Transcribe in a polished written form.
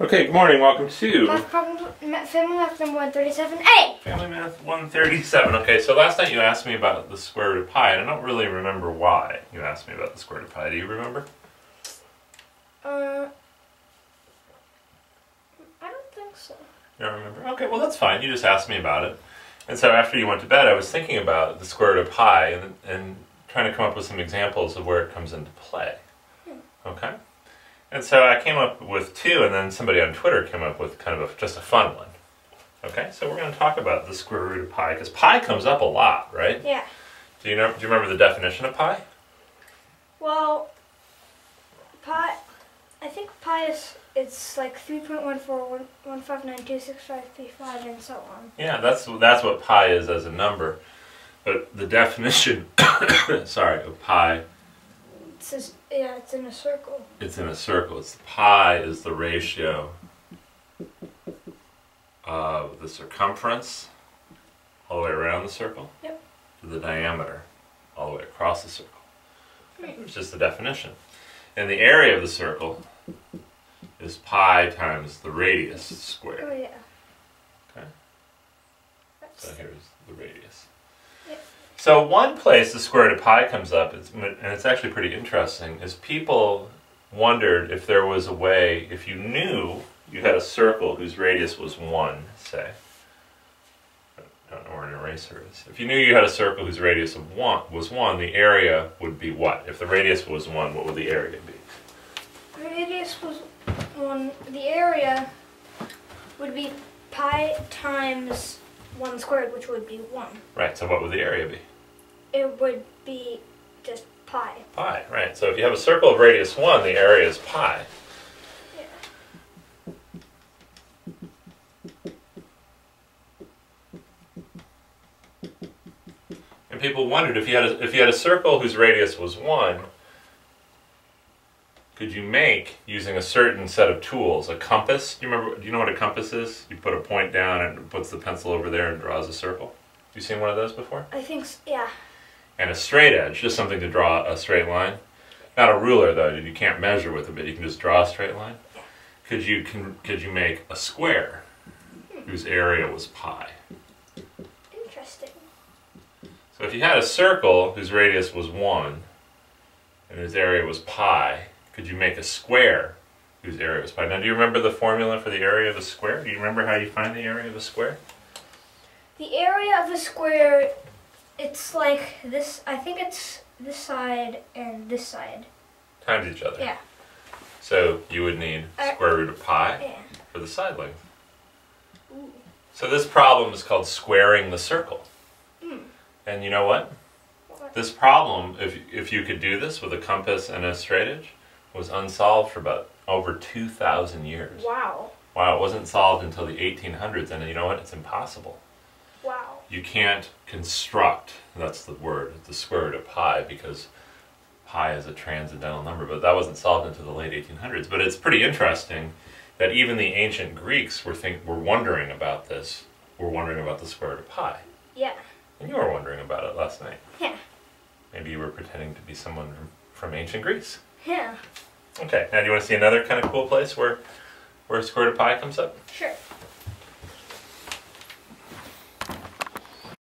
Okay, good morning. Welcome to Math problems, Family Math number 137A. Family Math 137. Okay, so last night you asked me about the square root of pi, and I don't really remember why you asked me about the square root of pi. Do you remember? I don't think so. You don't remember? Okay, well that's fine. You just asked me about it. And so after you went to bed, I was thinking about the square root of pi and trying to come up with some examples of where it comes into play. Okay? And so I came up with two, and then somebody on Twitter came up with kind of just a fun one. Okay, so we're going to talk about the square root of pi, because pi comes up a lot, right? Yeah. Do you remember the definition of pi? Well, pi, I think pi it's like 3.1415926535 and so on. Yeah, that's what pi is as a number. But the definition, sorry, of pi. It's in a circle. It's in a circle. Pi is the ratio of the circumference all the way around the circle to the diameter all the way across the circle. It's just the definition. And the area of the circle is pi times the radius squared. Oh yeah. Okay. So here's the radius. So one place the square root of pi comes up, and it's actually pretty interesting, is people wondered if there was a way, if you knew you had a circle whose radius was 1, say. I don't know where an eraser is. If you knew you had a circle whose radius was 1, the area would be what? If the radius was 1, what would the area be? The radius was 1. The area would be pi times 1 squared, which would be 1. Right, so what would the area be? It would be just pi. Pi, right. So if you have a circle of radius 1, the area is pi. Yeah. And people wondered if you had a circle whose radius was 1, could you make, using a certain set of tools, a compass? Do you know what a compass is? You put a point down and it puts the pencil over there and draws a circle. You seen one of those before? I think so, yeah. And a straight edge, just something to draw a straight line. Not a ruler though, you can't measure with it, but you can just draw a straight line. Yeah. Could you make a square whose area was pi? Interesting. So if you had a circle whose radius was 1 and whose area was pi, could you make a square whose area was pi? Now, do you remember the formula for the area of a square? Do you remember how you find the area of a square? The area of a square, it's like this. I think it's this side and this side. Times each other. Yeah. So you would need square root of pi for the side length. Ooh. So this problem is called squaring the circle. Mm. And you know what? This problem, if you could do this with a compass and a straight edge, was unsolved for about over 2,000 years. Wow. Wow, it wasn't solved until the 1800s, and you know what? It's impossible. Wow. You can't construct, that's the word, the square root of pi, because pi is a transcendental number, but that wasn't solved until the late 1800s. But it's pretty interesting that even the ancient Greeks were wondering about this, were wondering about the square root of pi. Yeah. And you were wondering about it last night. Yeah. Maybe you were pretending to be someone from ancient Greece. Yeah. Okay, now do you want to see another kind of cool place where square root of pi comes up? Sure.